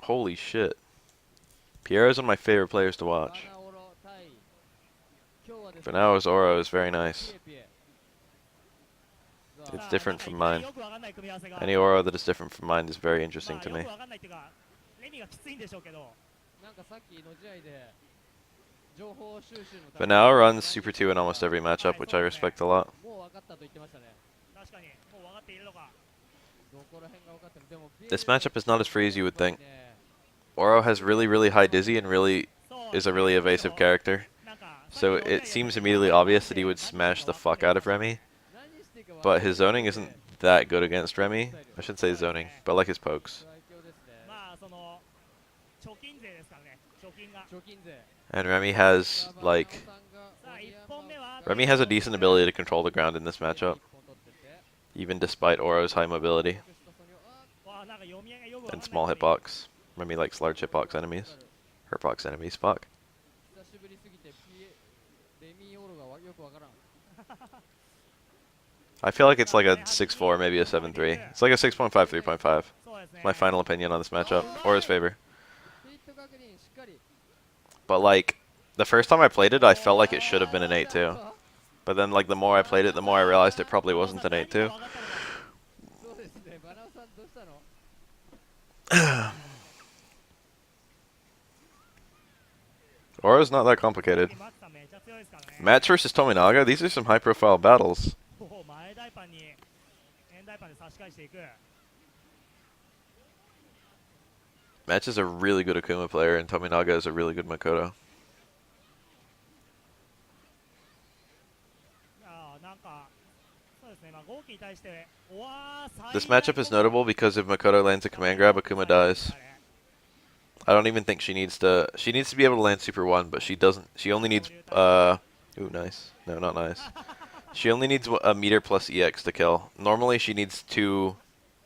Holy shit. Pierre's one of my favorite players to watch. But now his aura is very nice. It's different from mine. Any aura that is different from mine is very interesting to me. But now runs Super 2 in almost every matchup, which I respect a lot. This matchup is not as free as you would think. Oro has really high dizzy and is a really evasive character. So it seems immediately obvious that he would smash the fuck out of Remy. But his zoning isn't that good against Remy. I shouldn't say zoning, but like his pokes. And Remy has a decent ability to control the ground in this matchup, even despite Oro's high mobility and small hitbox. Remy likes large hitbox enemies. Hurtbox enemies, fuck. I feel like it's like a 6-4, maybe a 7-3. It's like a 6.5, 3.5. My final opinion on this matchup, or his favor. But like, the first time I played it, I felt like it should have been an 8-2. But then like the more I played it, the more I realized it probably wasn't an 8-2. Aura's not that complicated. Match versus Tominaga, these are some high profile battles. Match is a really good Akuma player, and Tominaga is a really good Makoto. This matchup is notable because if Makoto lands a command grab, Akuma dies. I don't even think she needs to. She needs to be able to land Super 1, but she doesn't. She only needs. Ooh, nice. No, not nice. She only needs a meter plus EX to kill. Normally she needs two.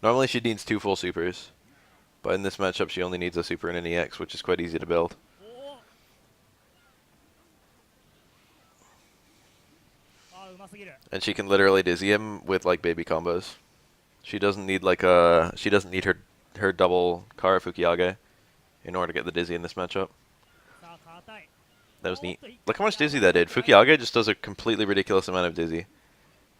Normally she needs 2 full supers, but in this matchup she only needs a super and an EX, which is quite easy to build. And she can literally dizzy him with like baby combos. She doesn't need like a. She doesn't need her double Kara Fukiage in order to get the dizzy in this matchup. That was neat. Look how much dizzy that did. Fukiage just does a completely ridiculous amount of dizzy.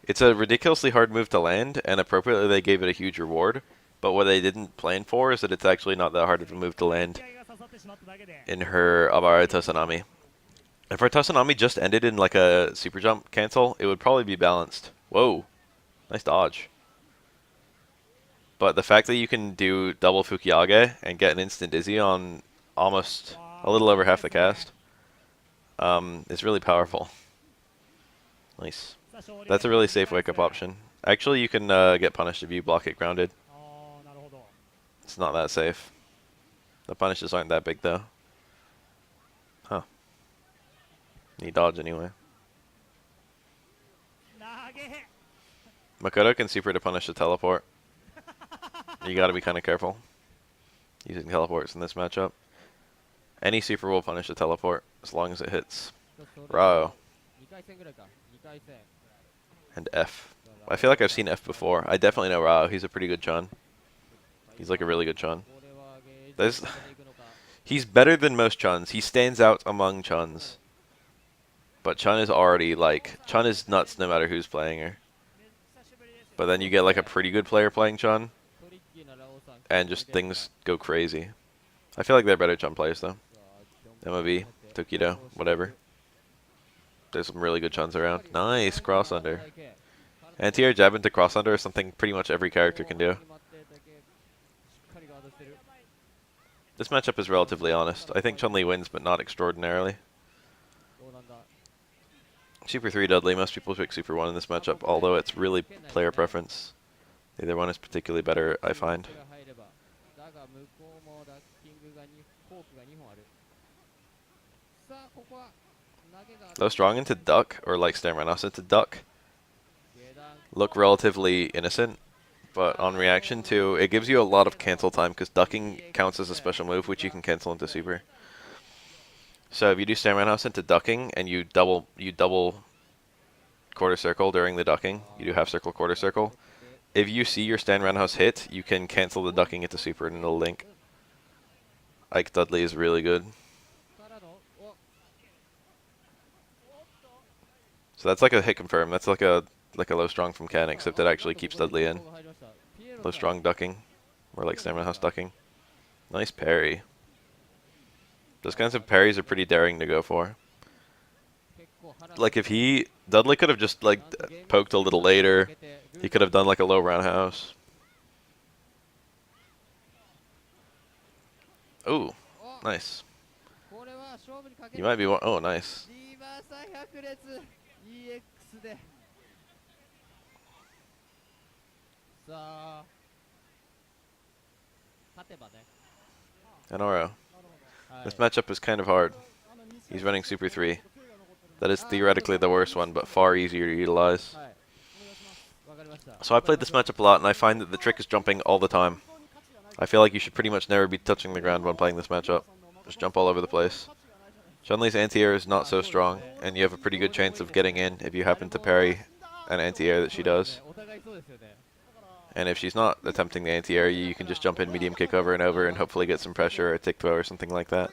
It's a ridiculously hard move to land, and appropriately they gave it a huge reward. But what they didn't plan for is that it's actually not that hard of a move to land in her Abara Tosanami. If her Tosanami just ended in like a super jump cancel, it would probably be balanced. Whoa. Nice dodge. But the fact that you can do double Fukiage and get an instant dizzy on almost a little over half the cast is really powerful. Nice. That's a really safe wake-up option. Actually, you can get punished if you block it grounded. It's not that safe. The punishes aren't that big, though. Huh. You dodge anyway. Makoto can super to punish the teleport. You gotta be kind of careful using teleports in this matchup. Any super will punish the teleport as long as it hits. Rao. And F. I feel like I've seen F before. I definitely know Rao. He's a pretty good Chun. He's like a really good Chun. He's better than most Chuns. He stands out among Chuns. But Chun is already like... Chun is nuts no matter who's playing her. But then you get like a pretty good player playing Chun, and just things go crazy. I feel like they're better Chun players though. MOV, Tokido, whatever. There's some really good Chuns around. Nice cross under. Anti-air jab into cross under is something pretty much every character can do. This matchup is relatively honest. I think Chun-Li wins, but not extraordinarily. Super 3 Dudley, most people pick Super 1 in this matchup, although it's really player preference. Neither one is particularly better, I find. Low strong into duck, or like Stamranos into duck, look relatively innocent, but on reaction to, it gives you a lot of cancel time, because ducking counts as a special move, which you can cancel into super. So if you do Stamranos into ducking, and you double quarter circle during the ducking, you do half circle, quarter circle, if you see your stand roundhouse hit, you can cancel the ducking into super and it'll link. Ike Dudley is really good. So that's like a hit confirm. That's like a low strong from Ken, except it actually keeps Dudley in. Low strong ducking, or like stamina house ducking. Nice parry. Those kinds of parries are pretty daring to go for. Like if Dudley could have just like poked a little later. He could have done like a low roundhouse. Ooh, nice. You might be one. Oh, nice. And Oro. This matchup is kind of hard. He's running Super 3. That is theoretically the worst one, but far easier to utilize. So I played this matchup a lot, and I find that the trick is jumping all the time. I feel like you should pretty much never be touching the ground when playing this matchup. Just jump all over the place. Chun-Li's anti-air is not so strong, and you have a pretty good chance of getting in if you happen to parry an anti-air that she does. And if she's not attempting the anti-air, you can just jump in medium kick over and over and hopefully get some pressure or a tick throw or something like that.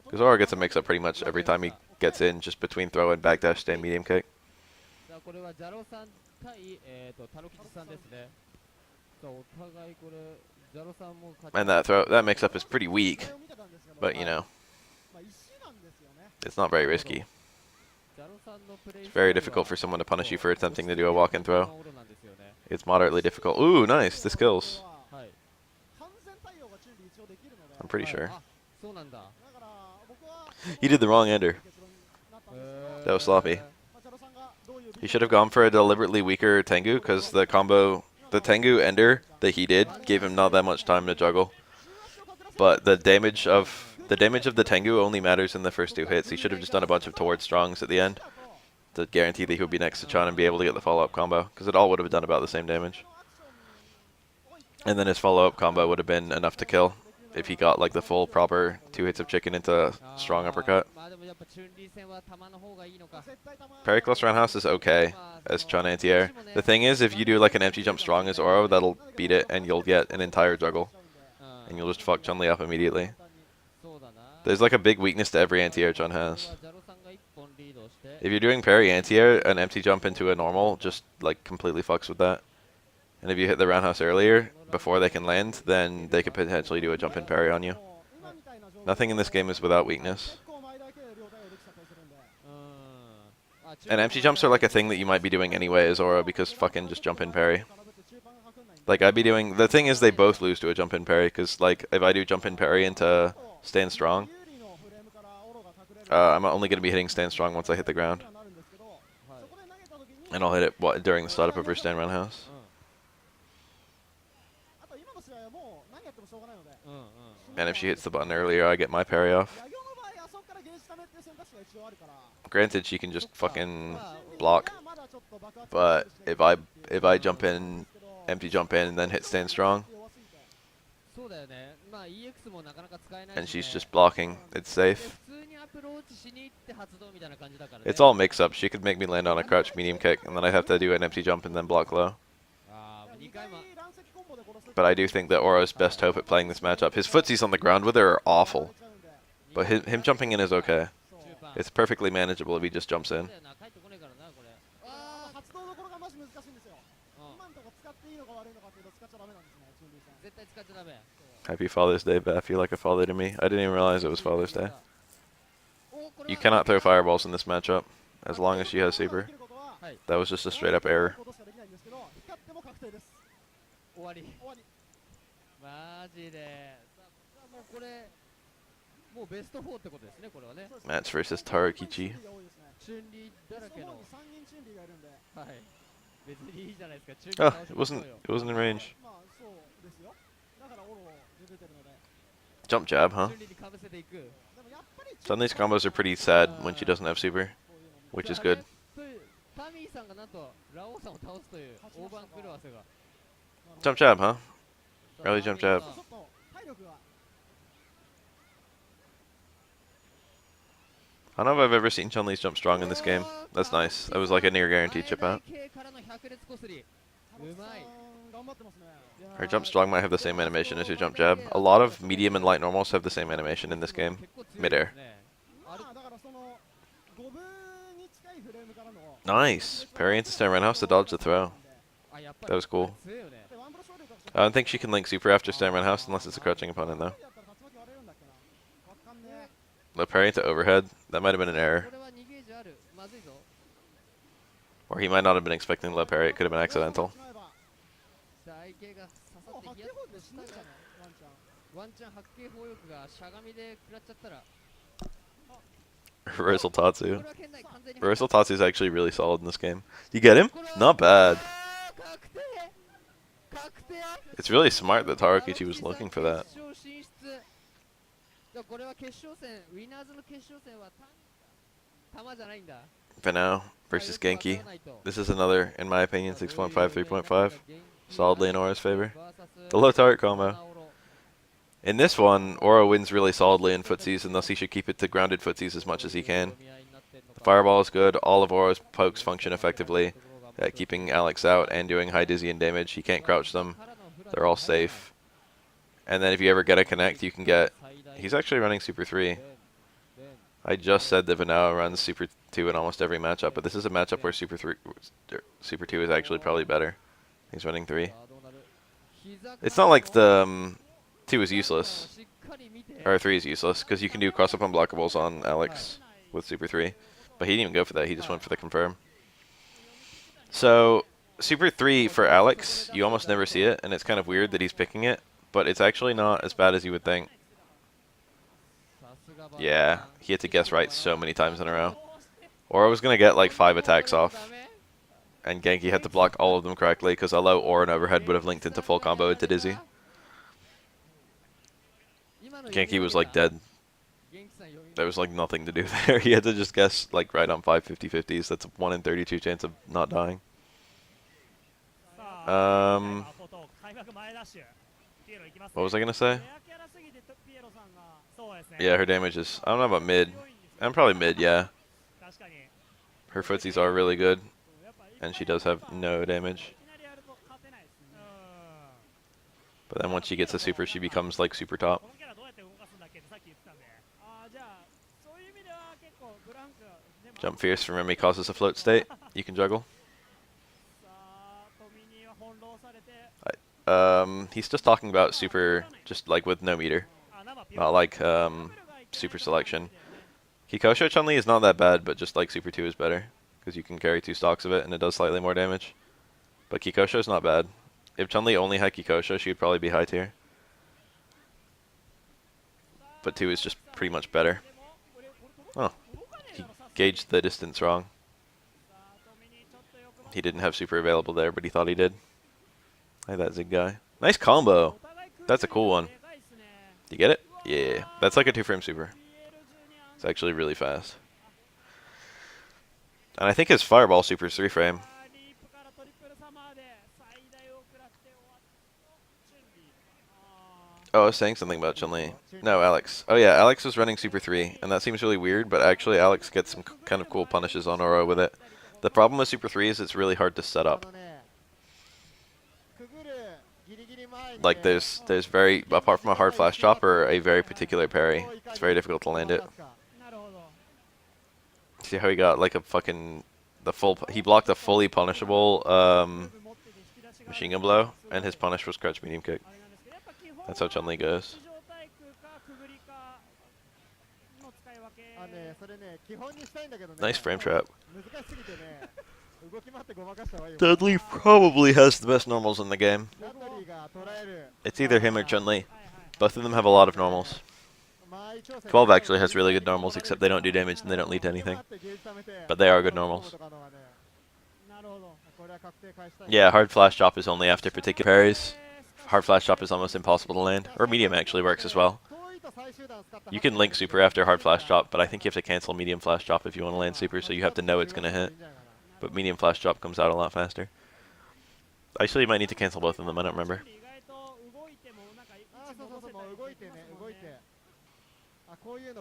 Because Oro gets a mix-up pretty much every time he gets in, just between throw and backdash stay medium kick. And that mix-up is pretty weak, but you know, it's not very risky. It's very difficult for someone to punish you for attempting to do a walk-in throw. It's moderately difficult. Ooh, nice. This kills. I'm pretty sure. He did the wrong ender. That was sloppy. He should have gone for a deliberately weaker Tengu, because the Tengu ender that he did gave him not that much time to juggle. But the damage of the Tengu only matters in the first two hits. He should have just done a bunch of towards strongs at the end to guarantee that he would be next to Chun and be able to get the follow-up combo, because it all would have done about the same damage. And then his follow-up combo would have been enough to kill if he got like the full proper 2 hits of chicken into strong uppercut. Parry close roundhouse is okay as Chun anti-air. The thing is, if you do like an empty jump strong as Oro, that'll beat it and you'll get an entire juggle. And you'll just fuck Chun-Li up immediately. There's like a big weakness to every anti-air Chun has. If you're doing parry anti-air, an empty jump into a normal just like completely fucks with that. And if you hit the roundhouse earlier, before they can land, then they could potentially do a jump in parry on you. Nothing in this game is without weakness. And empty jumps are like a thing that you might be doing anyway as Oro, because fucking just jump in parry. Like I'd be doing, the thing is they both lose to a jump in parry, because like if I do jump in parry into stand strong, I'm only going to be hitting stand strong once I hit the ground. And I'll hit it during the startup of her stand roundhouse. And if she hits the button earlier, I get my parry off. Granted, she can just fucking block. But if I jump in, empty jump in, and then hit stand strong, and she's just blocking, it's safe. It's all mix-up. She could make me land on a crouch medium kick, and then I'd have to do an empty jump and then block low. But I do think that Oro's best hope at playing this matchup. His footsies on the ground with her are awful. But him jumping in is okay. It's perfectly manageable if he just jumps in. Happy Father's Day, but I feel like a father to me. I didn't even realize it was Father's Day. You cannot throw fireballs in this matchup, as long as she has super. That was just a straight up error. Match versus Tarakichi. Oh, it wasn't in range. Jump jab, huh? Some of these combos are pretty sad when she doesn't have super, which is good. Jump jab, huh? Early jump jab. I don't know if I've ever seen Chun-Li's jump strong in this game. That's nice. That was like a near guaranteed chip out. Her jump strong might have the same animation as your jump jab. A lot of medium and light normals have the same animation in this game. Midair. Nice. Parry into stand roundhouse to dodge the throw. That was cool. I don't think she can link super after stand roundhouse unless it's a crouching opponent though. Low parry into overhead. That might have been an error. Or he might not have been expecting low parry. It could have been accidental. Reversal Tatsu. Reversal Tatsu is actually really solid in this game. You get him? Not bad. It's really smart that Tarakichi was looking for that. Bafael versus Genki. This is another, in my opinion, 6.5, 3.5. Solidly in Aura's favor. The low turret combo. In this one, Aura wins really solidly in footsies, and thus he should keep it to grounded footsies as much as he can. The fireball is good. All of Aura's pokes function effectively at keeping Alex out and doing high dizzy and damage. He can't crouch them. They're all safe. And then if you ever get a connect, you can get... He's actually running Super 3. I just said that Bafael runs Super 2 in almost every matchup, but this is a matchup where Super 2 is actually probably better. He's running 3. It's not like the 2 is useless, or 3 is useless, because you can do cross-up unblockables on Alex with Super 3. But he didn't even go for that, he just went for the confirm. So, Super 3 for Alex, you almost never see it, and it's kind of weird that he's picking it, but it's actually not as bad as you would think. Yeah, he had to guess right so many times in a row. Aura was going to get like 5 attacks off, and Genki had to block all of them correctly, because a low or an overhead would have linked into full combo into Dizzy. Genki was like dead. There was like nothing to do there. He had to just guess like right on 5 50-50s. That's a 1 in 32 chance of not dying. What was I going to say? Yeah, her damage is... I don't know about mid. I'm probably mid, yeah. Her footsies are really good. And she does have no damage. But then once she gets a super, she becomes like super top. Jump fierce from Remy causes a float state. You can juggle. He's just talking about super, just like with no meter. Not like super selection. Kikosho Chun-Li is not that bad, but just like Super 2 is better. Because you can carry 2 stocks of it and it does slightly more damage. But Kikosho is not bad. If Chun-Li only had Kikosho, she would probably be high tier. But 2 is just pretty much better. Oh, he gauged the distance wrong. He didn't have super available there, but he thought he did. Like that Zig guy. Nice combo. That's a cool one. You get it? Yeah. That's like a 2-frame super. It's actually really fast. And I think his fireball super is 3-frame. Oh, I was saying something about Chun-Li. No, Alex. Oh yeah, Alex was running Super 3, and that seems really weird, but actually Alex gets some kind of cool punishes on Aura with it. The problem with Super 3 is it's really hard to set up. Like there's very, apart from a hard flash chop or a very particular parry, it's very difficult to land it. See how he got like a fucking, he blocked a fully punishable machine gun blow, and his punish was crouch medium kick. That's how Chun-Li goes. Nice frame trap. Dudley probably has the best normals in the game. It's either him or Chun-Li. Both of them have a lot of normals. 12 actually has really good normals, except they don't do damage and they don't lead to anything. But they are good normals. Yeah, hard flash chop is only after particular parries. Hard flash chop is almost impossible to land. Or medium actually works as well. You can link super after hard flash chop, but I think you have to cancel medium flash chop if you want to land super, so you have to know it's going to hit. But medium flash chop comes out a lot faster. Actually, you might need to cancel both of them, I don't remember.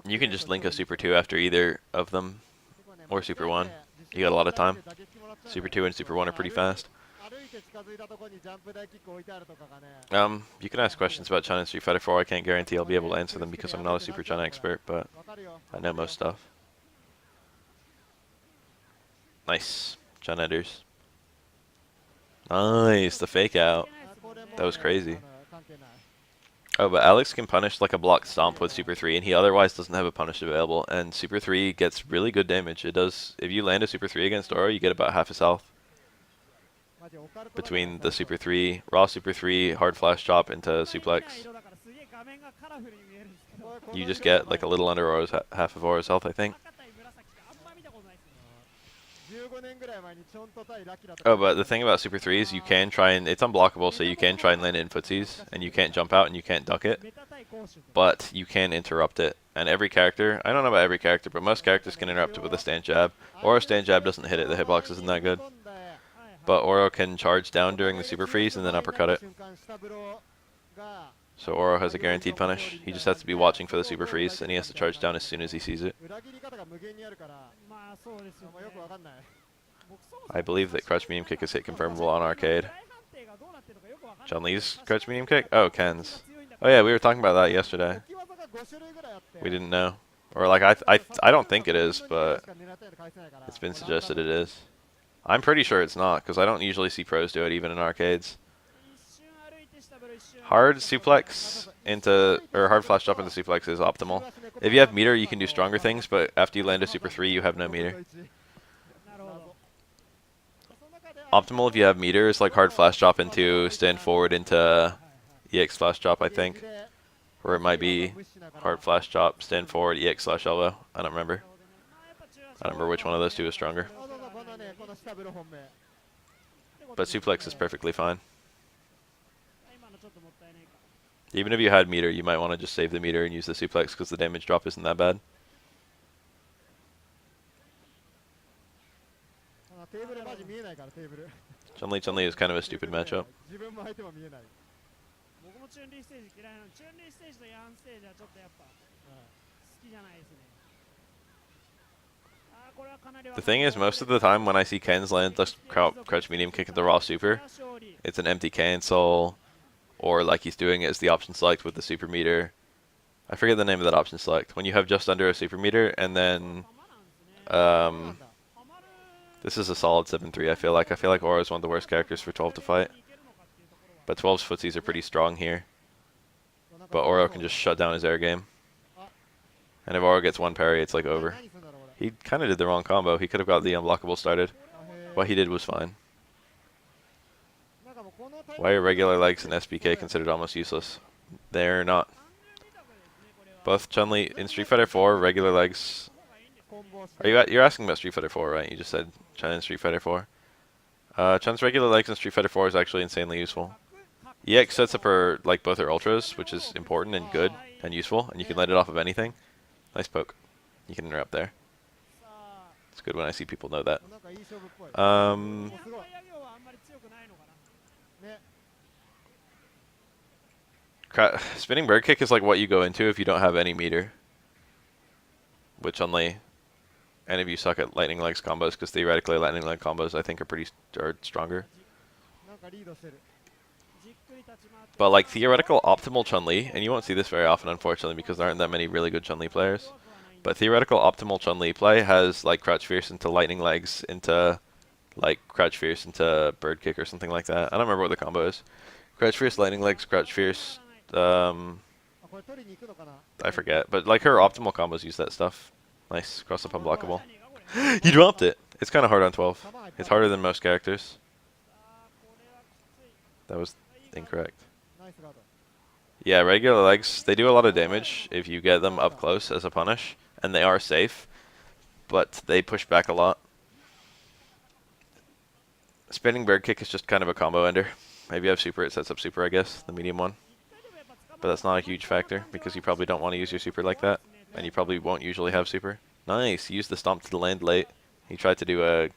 You can just link a Super 2 after either of them, or Super 1. You got a lot of time. Super 2 and Super 1 are pretty fast. You can ask questions about Chun in Street Fighter 4. I can't guarantee I'll be able to answer them because I'm not a Super Chun expert, but I know most stuff. Nice. Chun enders. Nice, the fake out. That was crazy. Oh, but Alex can punish like a block stomp with Super 3, and he otherwise doesn't have a punish available. And Super 3 gets really good damage. It does. If you land a Super 3 against Oro, you get about half his health. Between the Super 3, raw Super 3, hard flash chop into suplex. You just get like a little under Oro's half of Oro's health, I think. Oh, but the thing about Super 3 is you can try and, it's unblockable, so you can try and land it in footsies, and you can't jump out and you can't duck it, but you can interrupt it. And every character, I don't know about every character, but most characters can interrupt it with a stand jab. Or a stand jab doesn't hit it, the hitbox isn't that good. But Oro can charge down during the super freeze and then uppercut it. So Oro has a guaranteed punish. He just has to be watching for the super freeze, and he has to charge down as soon as he sees it. I believe that crouch medium kick is hit confirmable on arcade. Chun-Li's crouch medium kick? Oh, Ken's. Oh yeah, we were talking about that yesterday. We didn't know. Or like, I don't think it is, but it's been suggested it is. I'm pretty sure it's not, because I don't usually see pros do it, even in arcades. Hard suplex into, or hard flash jump into suplex is optimal. If you have meter, you can do stronger things, but after you land a Super 3, you have no meter. Optimal if you have meter is like hard flash drop into stand forward into EX flash drop, I think. Or it might be hard flash drop, stand forward, EX slash elbow. I don't remember. I don't remember which one of those two is stronger. But suplex is perfectly fine. Even if you had meter, you might want to just save the meter and use the suplex because the damage drop isn't that bad. Chun-Li is kind of a stupid matchup. The thing is, most of the time when I see Ken's land the crouch medium kick at the raw super, it's an empty cancel, or like he's doing it as the option select with the super meter. I forget the name of that option select. When you have just under a super meter, and then this is a solid 7-3. I feel like Oro is one of the worst characters for 12 to fight. But 12's footsies are pretty strong here. But Oro can just shut down his air game. And if Oro gets one parry, it's like over. He kind of did the wrong combo. He could have got the unblockable started. What he did was fine. Why are regular legs and SBK considered almost useless? They're not. Both Chun-Li in Street Fighter 4, regular legs. You're asking about Street Fighter 4, right? You just said Chun in Street Fighter 4. Chun's regular legs in Street Fighter 4 is actually insanely useful. EX sets up her, like, both her ultras, which is important and good and useful, and you can let it off of anything. Nice poke. You can interrupt there. It's good when I see people know that. Spinning bird kick is like what you go into if you don't have any meter. Which only any of you suck at lightning legs combos, because theoretically lightning leg combos I think are stronger. But like theoretical optimal Chun-Li, and you won't see this very often unfortunately because there aren't that many really good Chun-Li players. But theoretical optimal Chun-Li play has like crouch fierce into lightning legs into like crouch fierce into bird kick or something like that. I don't remember what the combo is. Crouch fierce, lightning legs, crouch fierce. I forget, but like her optimal combos use that stuff. Nice, cross up unblockable. You dropped it. It's kind of hard on 12. It's harder than most characters. That was incorrect. Yeah, regular legs, they do a lot of damage if you get them up close as a punish, and they are safe, but they push back a lot. Spinning bird kick is just kind of a combo ender. If you have super, it sets up super, I guess, the medium one. But that's not a huge factor, because you probably don't want to use your super like that, and you probably won't usually have super. Nice, he used the stomp to land late. He tried to do a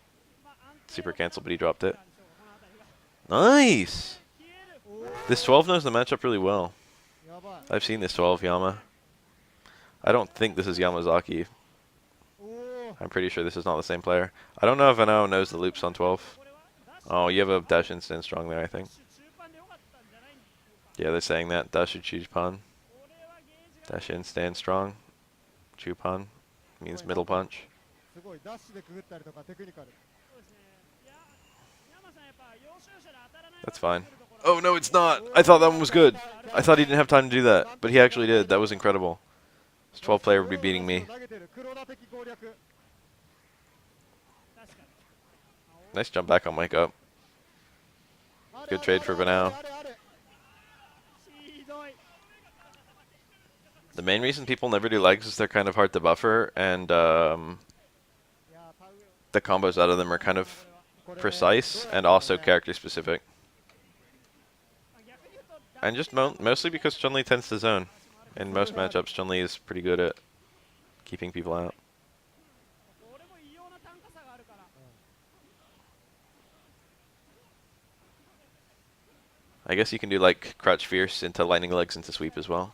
super cancel, but he dropped it. Nice! This 12 knows the matchup really well. I've seen this 12, Yama. I don't think this is Yamazaki. I'm pretty sure this is not the same player. I don't know if Ano knows the loops on 12. Oh, you have a dash and stand strong there, I think. Yeah, they're saying that. Dash Chupan. Dash in, stand strong. Chupan means middle punch. That's fine. Oh, no, it's not. I thought that one was good. I thought he didn't have time to do that, but he actually did. That was incredible. This 12 player would be beating me. Nice jump back on Mike up. Good trade for Bafael. The main reason people never do legs is they're kind of hard to buffer, and the combos out of them are kind of precise and also character specific. And just mostly because Chun-Li tends to zone. In most matchups, Chun-Li is pretty good at keeping people out. I guess you can do like crouch fierce into lightning legs into sweep as well.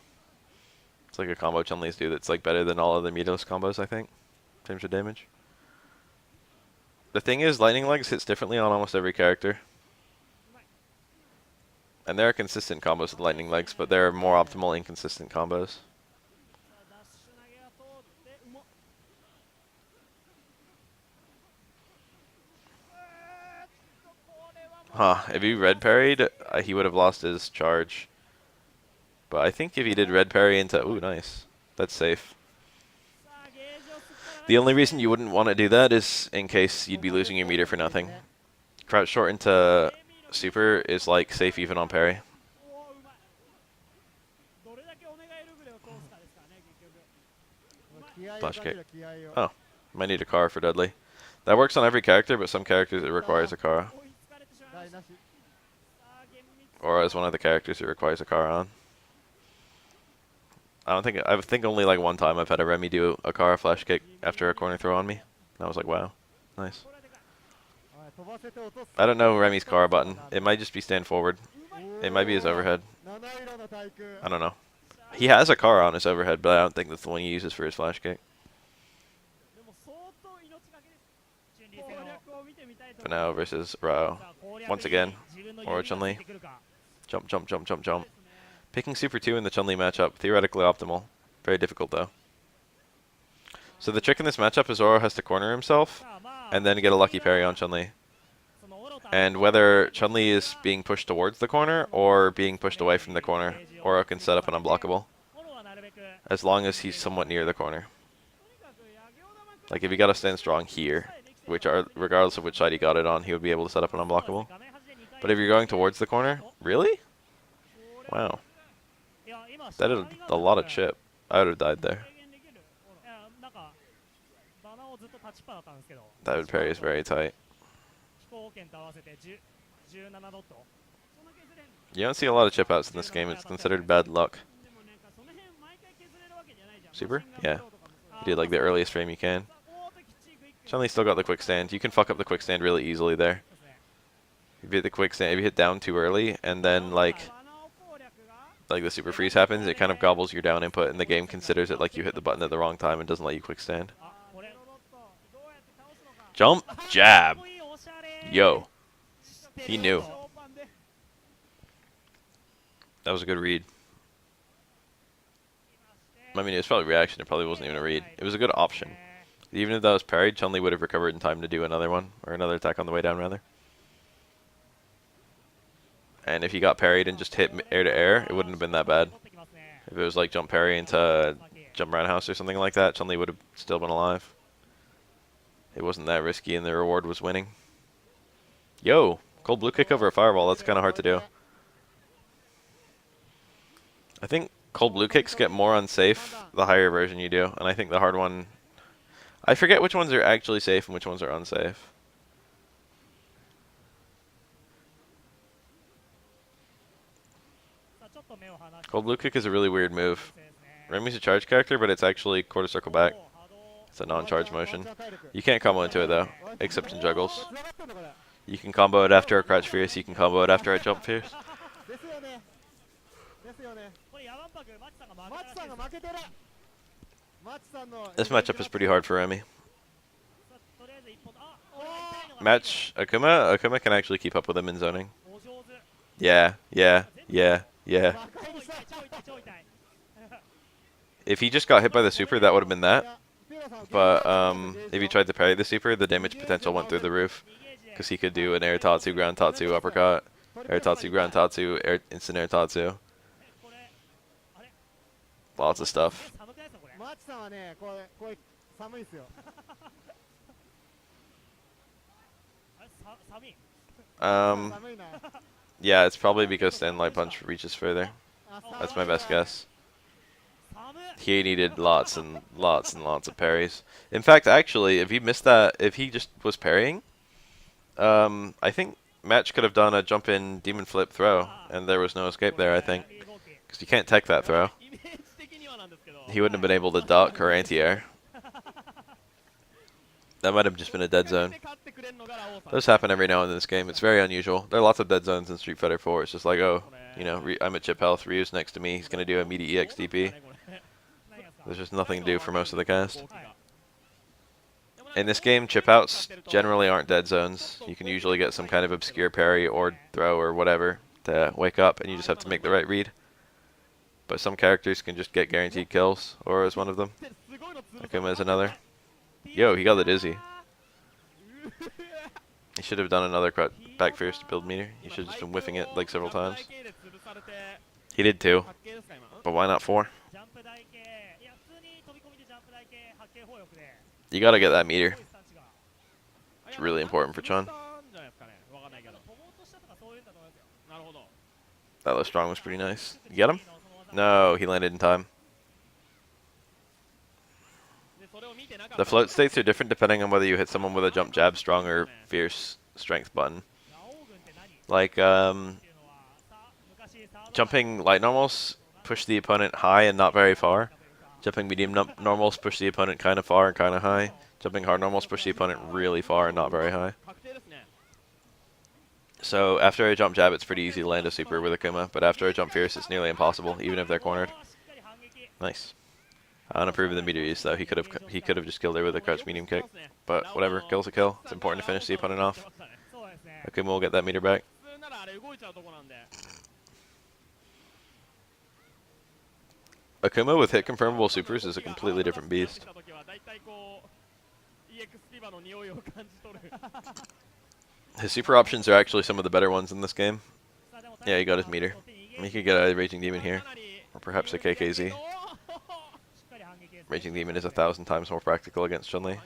It's like a combo Chun-Li's do that's like better than all of the meatless combos, I think, in terms of damage. The thing is, lightning legs hits differently on almost every character. And there are consistent combos with lightning legs, but there are more optimal inconsistent combos. Huh, if he red parried, he would have lost his charge. But I think if he did red parry into... Ooh, nice. That's safe. The only reason you wouldn't want to do that is in case you'd be losing your meter for nothing. Crouch short into super is like safe even on parry. Flash kick. Oh, might need a car for Dudley. That works on every character, but some characters it requires a car. Or as one of the characters it requires a car on. I think only like one time I've had a Remy do a car flash kick after a corner throw on me. And I was like, wow, nice. I don't know Remy's car button. It might just be stand forward. It might be his overhead. I don't know. He has a car on his overhead, but I don't think that's the one he uses for his flash kick. Bafael versus Rao. Once again. Or Chun-Li. Jump, jump, jump, jump, jump. Picking Super 2 in the Chun-Li matchup. Theoretically optimal. Very difficult, though. So the trick in this matchup is Zoro has to corner himself and then get a lucky parry on Chun-Li. And whether Chun-Li is being pushed towards the corner or being pushed away from the corner, Zoro can set up an unblockable. As long as he's somewhat near the corner. Like if he got to stand strong here, regardless of which side he got it on, he would be able to set up an unblockable. But if you're going towards the corner, really? Wow. That did a lot of chip. I would have died there. That would parry is very tight. You don't see a lot of chip outs in this game. It's considered bad luck. Super? Yeah. You did like the earliest frame you can. Chun-Li still got the quick stand. You can fuck up the quick stand really easily there. If you hit the quick stand, if you hit down too early, and then like the super freeze happens, it kind of gobbles your down input, and the game considers it like you hit the button at the wrong time and doesn't let you quick stand. Jump, jab. Yo. He knew. That was a good read. I mean, it was probably reaction. It probably wasn't even a read. It was a good option. Even if that was parried, Chun-Li would have recovered in time to do another one, or another attack on the way down, rather. And if he got parried and just hit air to air, it wouldn't have been that bad. If it was like jump parry into jump roundhouse or something like that, Chun-Li would have still been alive. It wasn't that risky, and the reward was winning. Yo, cold blue kick over a fireball. That's kind of hard to do. I think cold blue kicks get more unsafe the higher version you do, and I think the hard one... I forget which ones are actually safe and which ones are unsafe. Cold blue kick is a really weird move. Remy's a charge character, but it's actually quarter circle back. It's a non-charge motion. You can't combo into it though, except in juggles. You can combo it after a crouch fierce, you can combo it after a jump fierce. This matchup is pretty hard for Remy. Match Akuma. Akuma can actually keep up with him in zoning. Yeah, yeah, yeah, yeah. If he just got hit by the super, that would have been that. But if he tried to parry the super, the damage potential went through the roof. Because he could do an air tatsu, ground tatsu, uppercut, air tatsu, ground tatsu, instant air tatsu. Lots of stuff. Yeah, it's probably because Stand Light Punch reaches further. That's my best guess. He needed lots and lots and lots of parries. In fact, actually, if he missed that, if he just was parrying, I think Match could have done a jump in demon flip throw, and there was no escape there, I think. Because you can't tech that throw. He wouldn't have been able to duck or anti-air. That might have just been a dead zone. Those happen every now and then in this game. It's very unusual. There are lots of dead zones in Street Fighter 4. It's just like, oh, you know, I'm at chip health, Ryu's next to me, he's going to do immediate EXDP. There's just nothing to do for most of the cast. In this game, chip outs generally aren't dead zones. You can usually get some kind of obscure parry or throw or whatever to wake up, and you just have to make the right read. But some characters can just get guaranteed kills. Aura is one of them. Akuma is another. Yo, he got the dizzy. He should have done another back fierce to build meter. He should have just been whiffing it like several times. He did too. But why not 4? You gotta get that meter. It's really important for Chun. That low strong was pretty nice. You get him? No, he landed in time. The float states are different depending on whether you hit someone with a jump jab, strong, or fierce strength button. Like, jumping light normals push the opponent high and not very far. Jumping medium normals push the opponent kind of far and kind of high. Jumping hard normals push the opponent really far and not very high. So after I jump jab, it's pretty easy to land a super with Akuma, but after I jump fierce, it's nearly impossible, even if they're cornered. Nice. I don't approve of the meter use though. He could have just killed her with a crouch medium kick, but whatever. Kill's a kill. It's important to finish the opponent off. Akuma will get that meter back. Akuma with hit confirmable supers is a completely different beast. His super options are actually some of the better ones in this game. Yeah, he got his meter. He could get a Raging Demon here, or perhaps a KKZ. Raging Demon is 1,000 times more practical against Chun-Li.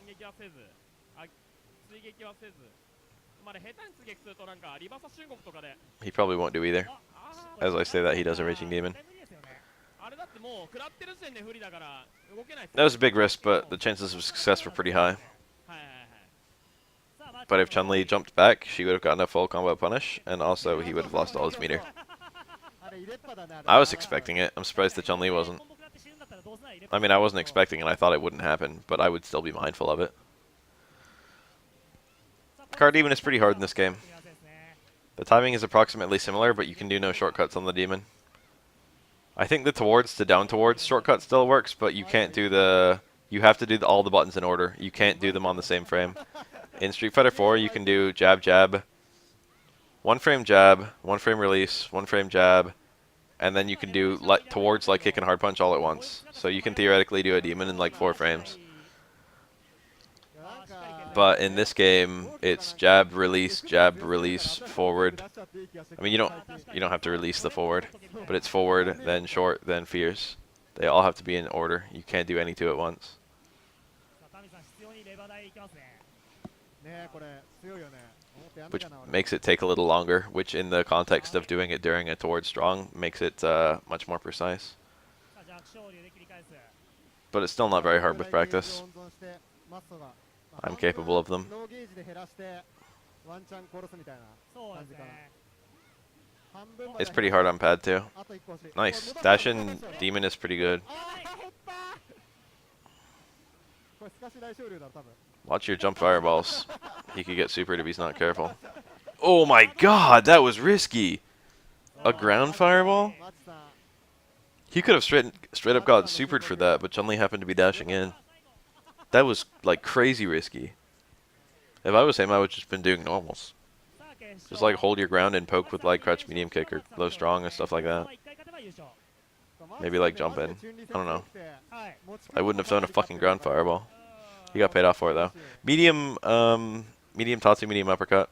He probably won't do either. As I say that, he does a Raging Demon. That was a big risk, but the chances of success were pretty high. But if Chun-Li jumped back, she would have gotten a full combo punish, and also he would have lost all his meter. I was expecting it. I'm surprised that Chun-Li wasn't. I mean, I wasn't expecting it. I thought it wouldn't happen, but I would still be mindful of it. Card Demon is pretty hard in this game. The timing is approximately similar, but you can do no shortcuts on the Demon. I think the towards to down towards shortcut still works, but you can't do the... You have to do all the buttons in order. You can't do them on the same frame. In Street Fighter 4, you can do jab, jab, 1 frame jab, 1 frame release, 1 frame jab, and then you can do towards like kick and hard punch all at once. So you can theoretically do a demon in like 4 frames. But in this game, it's jab, release, forward. I mean, you don't have to release the forward, but it's forward, then short, then fierce. They all have to be in order. You can't do any 2 at once. Which makes it take a little longer, which in the context of doing it during a towards strong makes it much more precise. But it's still not very hard with practice. I'm capable of them. It's pretty hard on pad too. Nice. Dash-in Demon is pretty good. Watch your jump fireballs. He could get supered if he's not careful. Oh my god, that was risky! A ground fireball? He could have straight up got supered for that, but Chun-Li happened to be dashing in. That was like crazy risky. If I was him, I would just been doing normals. Just like hold your ground and poke with like crouch medium kick or low strong and stuff like that. Maybe like jump in. I don't know. I wouldn't have thrown a fucking ground fireball. He got paid off for it though. Medium, medium Tatsu, medium uppercut.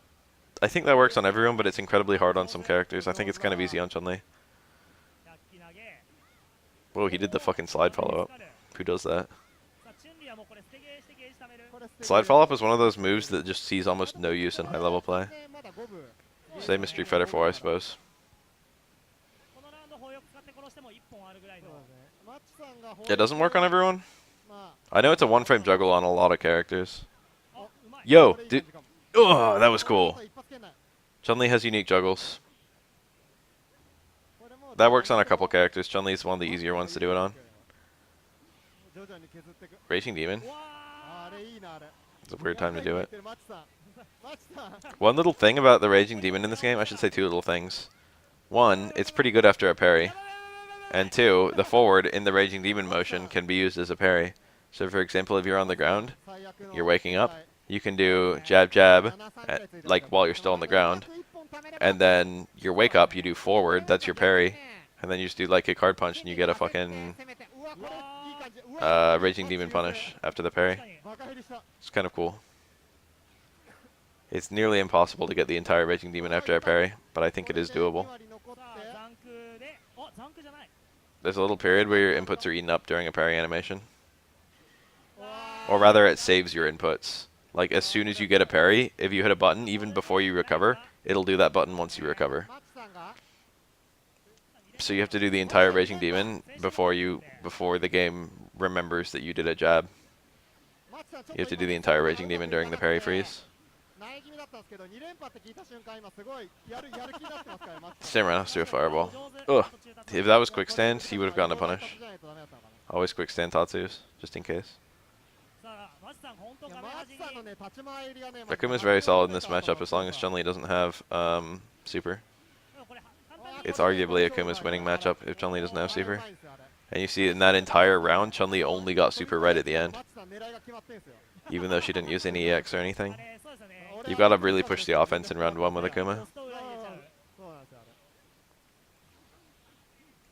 I think that works on everyone, but it's incredibly hard on some characters. I think it's kind of easy on Chun-Li. Whoa, he did the fucking slide follow-up. Who does that? Slide follow-up is one of those moves that just sees almost no use in high-level play. Same as Street Fighter 4, I suppose. It doesn't work on everyone? I know it's a one-frame juggle on a lot of characters. Yo, dude. Oh, that was cool. Chun-Li has unique juggles. That works on a couple characters. Chun-Li is one of the easier ones to do it on. Raging Demon. It's a weird time to do it. One little thing about the Raging Demon in this game, I should say two little things. One, it's pretty good after a parry. And two, the forward in the Raging Demon motion can be used as a parry. So for example, if you're on the ground, you're waking up, you can do jab jab, like while you're still on the ground. And then your wake up, you do forward, that's your parry. And then you just do like a card punch and you get a fucking Raging Demon punish after the parry. It's kind of cool. It's nearly impossible to get the entire Raging Demon after a parry, but I think it is doable. There's a little period where your inputs are eaten up during a parry animation. Or rather, it saves your inputs. Like, as soon as you get a parry, if you hit a button, even before you recover, it'll do that button once you recover. So you have to do the entire Raging Demon before the game remembers that you did a jab. You have to do the entire Raging Demon during the parry freeze. Samurai threw a fireball. Ugh. If that was quick stand, he would have gotten a punish. Always quick stand Tatsus, just in case. Akuma's very solid in this matchup as long as Chun-Li doesn't have super. It's arguably Akuma's winning matchup if Chun-Li doesn't have super. And you see in that entire round, Chun-Li only got super right at the end. Even though she didn't use any EX or anything. You've got to really push the offense in round 1 with Akuma.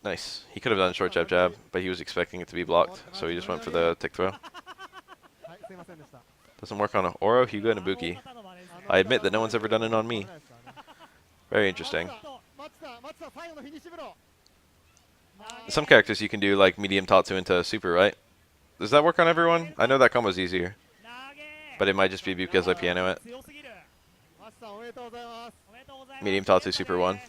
Nice. He could have done short jab jab, but he was expecting it to be blocked, so he just went for the tick throw. Doesn't work on Oro, Hyuga, and Ibuki. I admit that no one's ever done it on me. Very interesting. Some characters you can do like medium Tatsu into super, right? Does that work on everyone? I know that combo's easier. But it might just be because I piano it. Medium Tatsu super 1.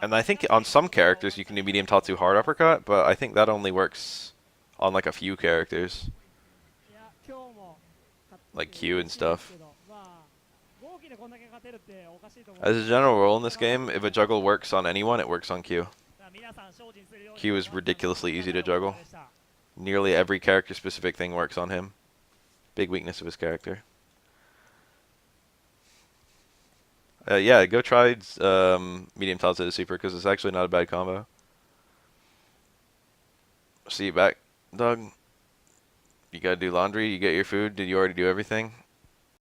And I think on some characters you can do medium Tatsu hard uppercut, but I think that only works on like a few characters. Like Q and stuff. As a general rule in this game, if a juggle works on anyone, it works on Q. Q is ridiculously easy to juggle. Nearly every character-specific thing works on him. Big weakness of his character. Yeah, go try medium Tatsu to super because it's actually not a bad combo. See you back, Doug. You gotta do laundry, you get your food. Did you already do everything?